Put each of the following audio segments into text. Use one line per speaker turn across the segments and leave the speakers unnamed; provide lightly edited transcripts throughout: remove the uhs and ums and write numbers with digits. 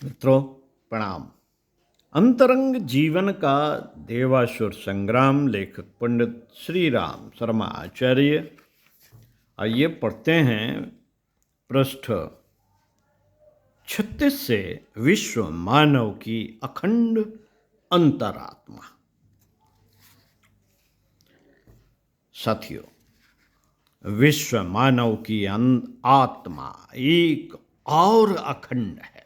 मित्रों प्रणाम। अंतरंग जीवन का देवासुर संग्राम, लेखक पंडित श्री राम शर्मा आचार्य। आइए पढ़ते हैं पृष्ठ 36 से। विश्व मानव की अखंड अंतरात्मा। साथियों, विश्व मानव की आत्मा एक और अखंड है।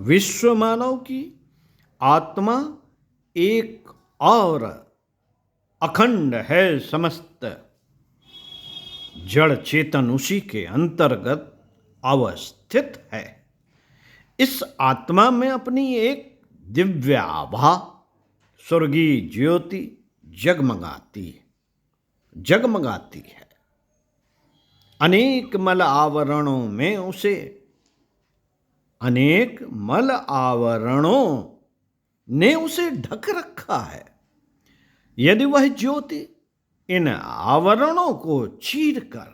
विश्व मानव की आत्मा एक और अखंड है। समस्त जड़ चेतन उसी के अंतर्गत अवस्थित है। इस आत्मा में अपनी एक दिव्य आभा, स्वर्गीय ज्योति जगमगाती है। अनेक मल आवरणों ने उसे ढक रखा है। यदि वह ज्योति इन आवरणों को चीरकर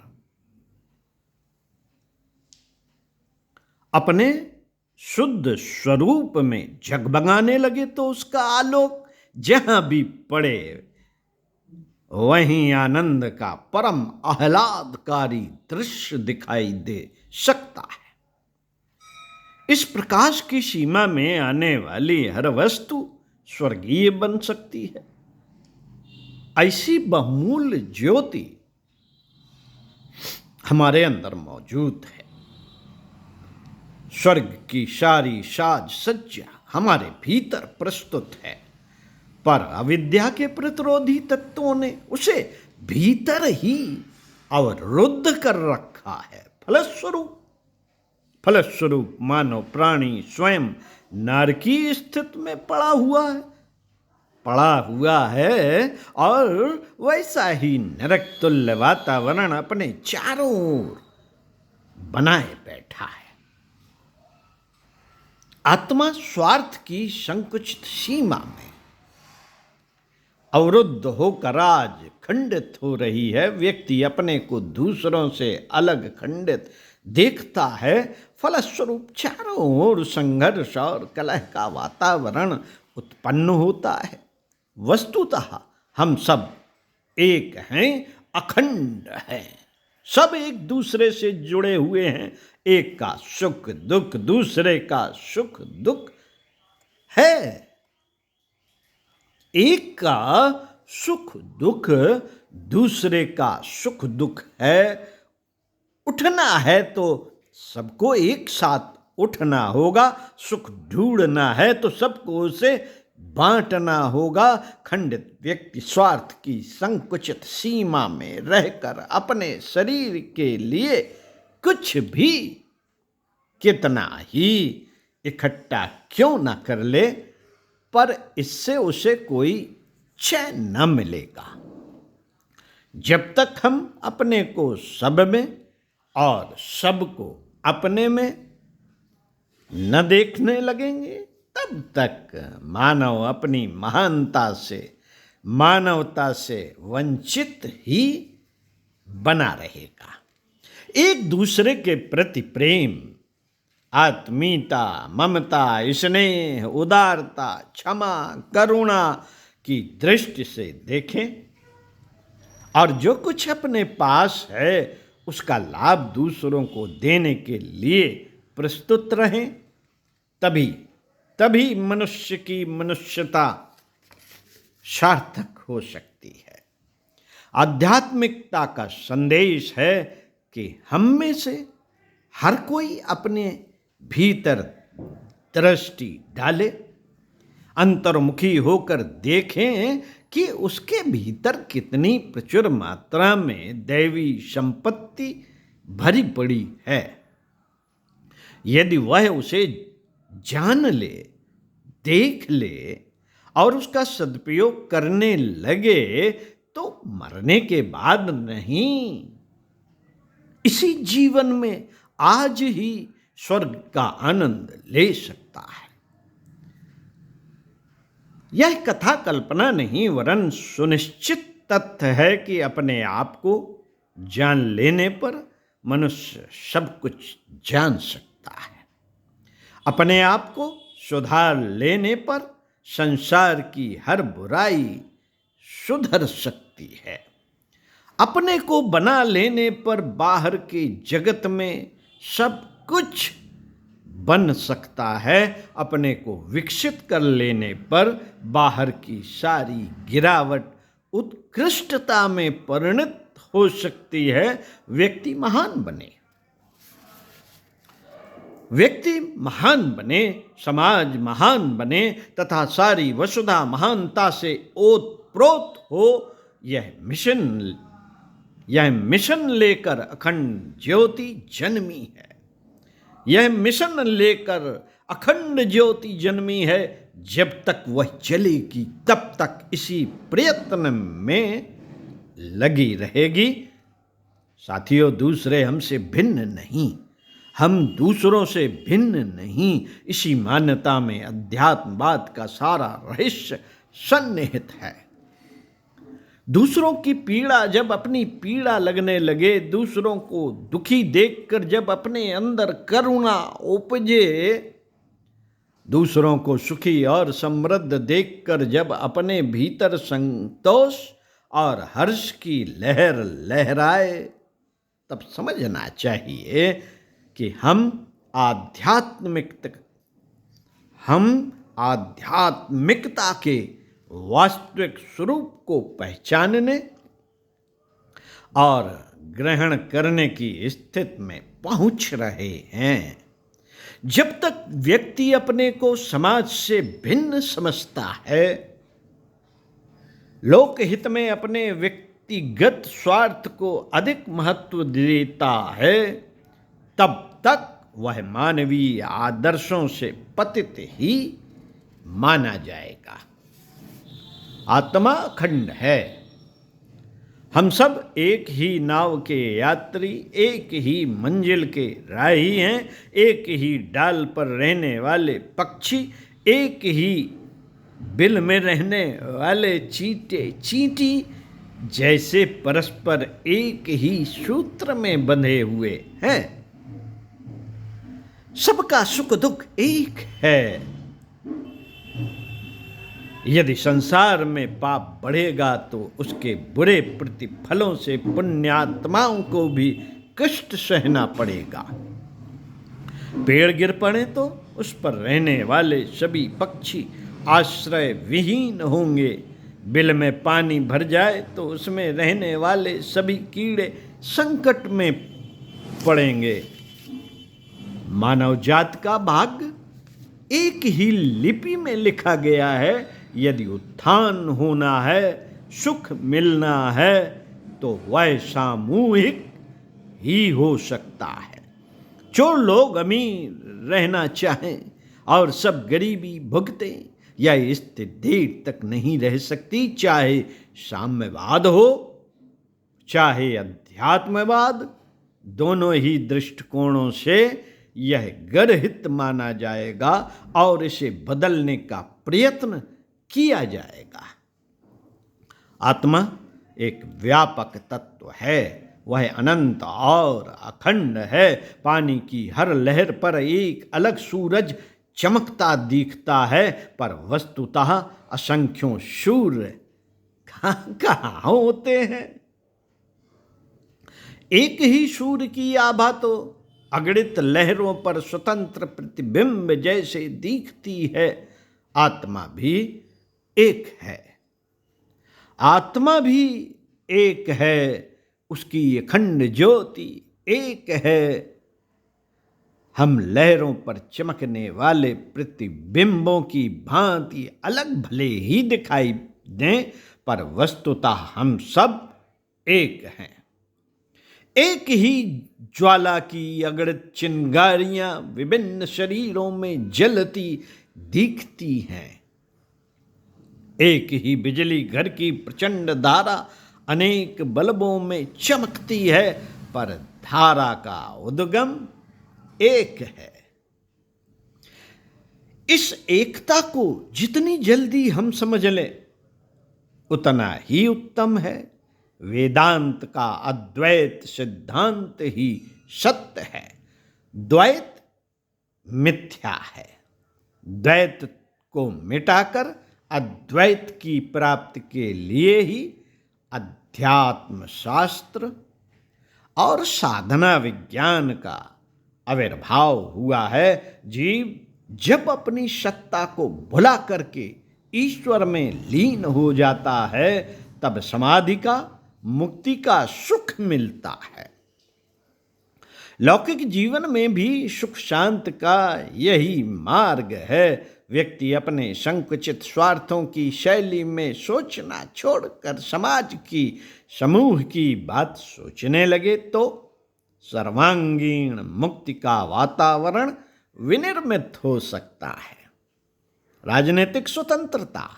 अपने शुद्ध स्वरूप में जगमगाने लगे तो उसका आलोक जहां भी पड़े वहीं आनंद का परम आह्लादकारी दृश्य दिखाई दे सकता है। इस प्रकाश की सीमा में आने वाली हर वस्तु स्वर्गीय बन सकती है। ऐसी बहुमूल्य ज्योति हमारे अंदर मौजूद है। स्वर्ग की सारी साज सज्जा हमारे भीतर प्रस्तुत है, पर अविद्या के प्रतिरोधी तत्वों ने उसे भीतर ही अवरुद्ध कर रखा है। फलस्वरूप मानव प्राणी स्वयं नारकीय स्थिति में पड़ा हुआ है और वैसा ही नरक तुल्य वातावरण अपने चारों ओर बनाए बैठा है। आत्मा स्वार्थ की संकुचित सीमा में अवरुद्ध होकर आज खंडित हो रही है। व्यक्ति अपने को दूसरों से अलग खंडित देखता है। फलस्वरूप चारों ओर संघर्ष और कलह का वातावरण उत्पन्न होता है। वस्तुतः हम सब एक हैं, अखंड हैं। सब एक दूसरे से जुड़े हुए हैं। एक का सुख दुख दूसरे का सुख दुख है। एक का सुख दुख दूसरे का सुख दुख है। उठना है तो सबको एक साथ उठना होगा। सुख ढूंढना है तो सबको उसे बांटना होगा। खंडित व्यक्ति स्वार्थ की संकुचित सीमा में रहकर अपने शरीर के लिए कुछ भी कितना ही इकट्ठा क्यों न कर ले, पर इससे उसे कोई चैन न मिलेगा। जब तक हम अपने को सब में और सबको अपने में न देखने लगेंगे, तब तक मानव अपनी मानवता से वंचित ही बना रहेगा। एक दूसरे के प्रति प्रेम, आत्मीयता, ममता, स्नेह, उदारता, क्षमा, करुणा की दृष्टि से देखें और जो कुछ अपने पास है उसका लाभ दूसरों को देने के लिए प्रस्तुत रहें। तभी मनुष्य की मनुष्यता सार्थक हो सकती है। आध्यात्मिकता का संदेश है कि हम में से हर कोई अपने भीतर दृष्टि डाले, अंतर्मुखी होकर देखें कि उसके भीतर कितनी प्रचुर मात्रा में दैवी संपत्ति भरी पड़ी है। यदि वह उसे जान ले, देख ले और उसका सदुपयोग करने लगे तो मरने के बाद नहीं, इसी जीवन में आज ही स्वर्ग का आनंद ले सकता है। यह कथा कल्पना नहीं वरन सुनिश्चित तथ्य है कि अपने आप को जान लेने पर मनुष्य सब कुछ जान सकता है। अपने आप को सुधार लेने पर संसार की हर बुराई सुधर सकती है। अपने को बना लेने पर बाहर के जगत में सब कुछ बन सकता है। अपने को विकसित कर लेने पर बाहर की सारी गिरावट उत्कृष्टता में परिणत हो सकती है। व्यक्ति महान बने, समाज महान बने तथा सारी वसुधा महानता से ओतप्रोत हो, यह मिशन लेकर अखंड ज्योति जन्मी है। यह मिशन लेकर अखंड ज्योति जन्मी है। जब तक वह जलेगी तब तक इसी प्रयत्न में लगी रहेगी। साथियों, दूसरे हमसे भिन्न नहीं, हम दूसरों से भिन्न नहीं, इसी मान्यता में अध्यात्मवाद का सारा रहस्य सन्निहित है। दूसरों की पीड़ा जब अपनी पीड़ा लगने लगे, दूसरों को दुखी देखकर जब अपने अंदर करुणा उपजे, दूसरों को सुखी और समृद्ध देखकर जब अपने भीतर संतोष और हर्ष की लहर लहराए, तब समझना चाहिए कि हम आध्यात्मिकता के वास्तविक स्वरूप को पहचानने और ग्रहण करने की स्थिति में पहुंच रहे हैं। जब तक व्यक्ति अपने को समाज से भिन्न समझता है, लोकहित में अपने व्यक्तिगत स्वार्थ को अधिक महत्व देता है, तब तक वह मानवीय आदर्शों से पतित ही माना जाएगा। आत्मा अखंड है। हम सब एक ही नाव के यात्री, एक ही मंजिल के राही हैं, एक ही डाल पर रहने वाले पक्षी, एक ही बिल में रहने वाले चींटे चींटी जैसे परस्पर एक ही सूत्र में बंधे हुए हैं। सबका सुख दुख एक है। यदि संसार में पाप बढ़ेगा तो उसके बुरे प्रतिफलों से पुण्यात्माओं को भी कष्ट सहना पड़ेगा। पेड़ गिर पड़े तो उस पर रहने वाले सभी पक्षी आश्रय विहीन होंगे। बिल में पानी भर जाए तो उसमें रहने वाले सभी कीड़े संकट में पड़ेंगे। मानव जात का भाग्य एक ही लिपि में लिखा गया है। यदि उत्थान होना है, सुख मिलना है, तो वह सामूहिक ही हो सकता है। जो लोग अमीर रहना चाहें और सब गरीबी भुगतें, यह स्थिति देर तक नहीं रह सकती। चाहे साम्यवाद हो, चाहे अध्यात्मवाद, दोनों ही दृष्टिकोणों से यह गर्हित माना जाएगा और इसे बदलने का प्रयत्न किया जाएगा। आत्मा एक व्यापक तत्व है। वह अनंत और अखंड है। पानी की हर लहर पर एक अलग सूरज चमकता दिखता है, पर वस्तुतः असंख्यों सूर्य कहाँ होते हैं। एक ही सूर्य की आभा तो अगणित लहरों पर स्वतंत्र प्रतिबिंब जैसे दिखती है। आत्मा भी एक है। आत्मा भी एक है। उसकी अखंड ज्योति एक है। हम लहरों पर चमकने वाले प्रतिबिंबों की भांति अलग भले ही दिखाई दें, पर वस्तुतः हम सब एक हैं। एक ही ज्वाला की अगणित चिंगारियां विभिन्न शरीरों में जलती दिखती हैं। एक ही बिजली घर की प्रचंड धारा अनेक बल्बों में चमकती है, पर धारा का उद्गम एक है। इस एकता को जितनी जल्दी हम समझ लें, उतना ही उत्तम है। वेदांत का अद्वैत सिद्धांत ही सत्य है, द्वैत मिथ्या है। द्वैत को मिटाकर अद्वैत की प्राप्ति के लिए ही अध्यात्म शास्त्र और साधना विज्ञान का आविर्भाव हुआ है। जीव जब अपनी सत्ता को भुला करके ईश्वर में लीन हो जाता है तब समाधि का, मुक्ति का सुख मिलता है। लौकिक जीवन में भी सुख शांति का यही मार्ग है। व्यक्ति अपने संकुचित स्वार्थों की शैली में सोचना छोड़कर समाज की, समूह की बात सोचने लगे तो सर्वांगीण मुक्ति का वातावरण विनिर्मित हो सकता है। राजनीतिक स्वतंत्रता,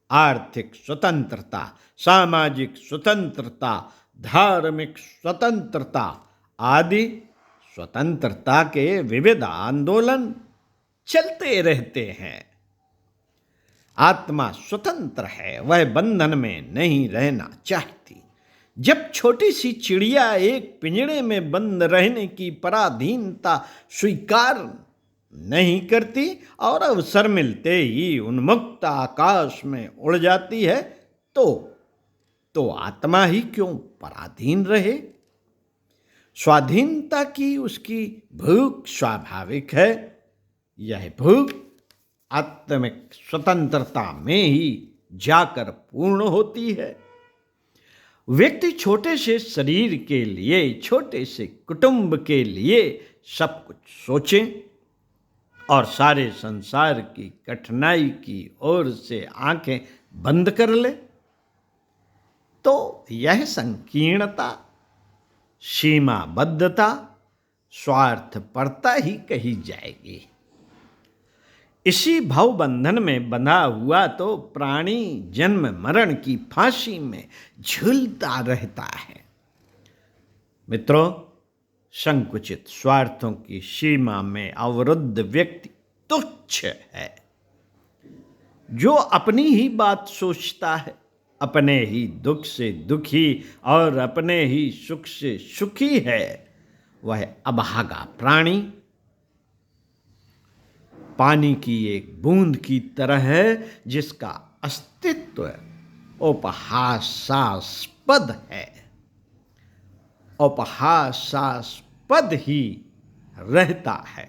आर्थिक स्वतंत्रता, सामाजिक स्वतंत्रता, धार्मिक स्वतंत्रता आदि स्वतंत्रता के विविध आंदोलन चलते रहते हैं। आत्मा स्वतंत्र है, वह बंधन में नहीं रहना चाहती। जब छोटी सी चिड़िया एक पिंजरे में बंद रहने की पराधीनता स्वीकार नहीं करती और अवसर मिलते ही उन्मुक्त आकाश में उड़ जाती है, तो आत्मा ही क्यों पराधीन रहे? स्वाधीनता की उसकी भूख स्वाभाविक है। यह भूख आत्मिक स्वतंत्रता में ही जाकर पूर्ण होती है। व्यक्ति छोटे से शरीर के लिए, छोटे से कुटुंब के लिए सब कुछ सोचे और सारे संसार की कठिनाई की ओर से आंखें बंद कर ले, तो यह संकीर्णता, सीमाबद्धता, स्वार्थपरता ही कही जाएगी। इसी भव बंधन में बंधा हुआ तो प्राणी जन्म मरण की फांसी में झूलता रहता है। मित्रों, संकुचित स्वार्थों की सीमा में अवरुद्ध व्यक्ति तुच्छ है। जो अपनी ही बात सोचता है, अपने ही दुख से दुखी और अपने ही सुख से सुखी है, वह अभागा प्राणी पानी की एक बूंद की तरह है जिसका अस्तित्व उपहासास्पद है, उपहासास्पद ही रहता है।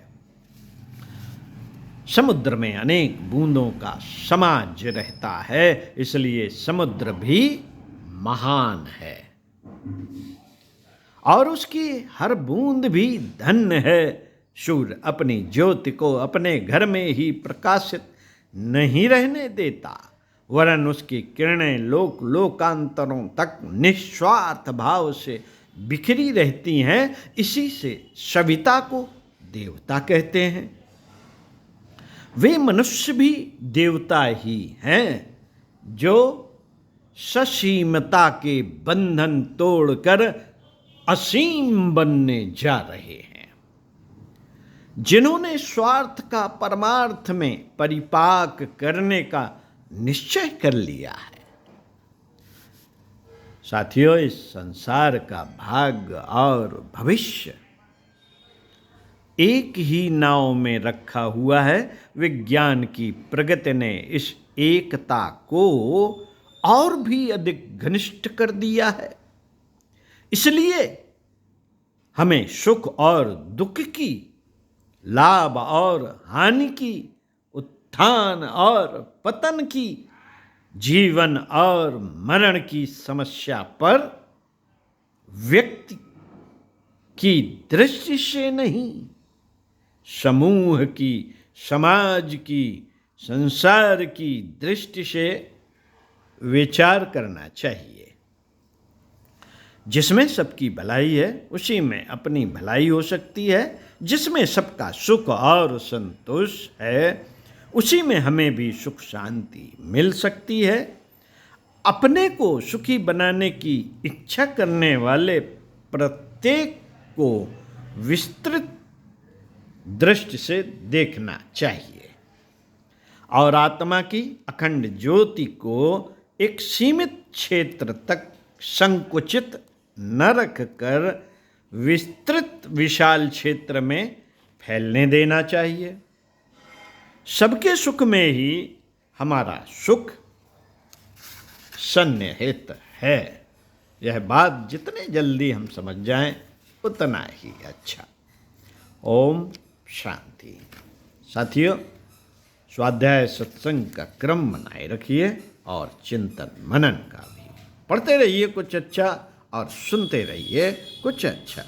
समुद्र में अनेक बूंदों का समाज रहता है, इसलिए समुद्र भी महान है और उसकी हर बूंद भी धन्य है। सूर्य अपनी ज्योति को अपने घर में ही प्रकाशित नहीं रहने देता, वरन उसकी किरणें लोक लोकांतरों तक निस्वार्थ भाव से बिखरी रहती हैं। इसी से सविता को देवता कहते हैं। वे मनुष्य भी देवता ही हैं जो ससीमता के बंधन तोड़कर असीम बनने जा रहे हैं, जिन्होंने स्वार्थ का परमार्थ में परिपाक करने का निश्चय कर लिया है। साथियों, इस संसार का भाग्य और भविष्य एक ही नाव में रखा हुआ है। विज्ञान की प्रगति ने इस एकता को और भी अधिक घनिष्ठ कर दिया है। इसलिए हमें सुख और दुख की, लाभ और हानि की, उत्थान और पतन की, जीवन और मरण की समस्या पर व्यक्ति की दृष्टि से नहीं, समूह की, समाज की, संसार की दृष्टि से विचार करना चाहिए। जिसमें सबकी भलाई है उसी में अपनी भलाई हो सकती है। जिसमें सबका सुख और संतोष है उसी में हमें भी सुख शांति मिल सकती है। अपने को सुखी बनाने की इच्छा करने वाले प्रत्येक को विस्तृत दृष्टि से देखना चाहिए और आत्मा की अखंड ज्योति को एक सीमित क्षेत्र तक संकुचित न रखकर विस्तृत विशाल क्षेत्र में फैलने देना चाहिए। सबके सुख में ही हमारा सुख सन्निहित है। यह बात जितने जल्दी हम समझ जाएं उतना ही अच्छा। ओम शांति। साथियों, स्वाध्याय सत्संग का क्रम बनाए रखिए और चिंतन मनन का भी। पढ़ते रहिए कुछ अच्छा और सुनते रहिए कुछ अच्छा।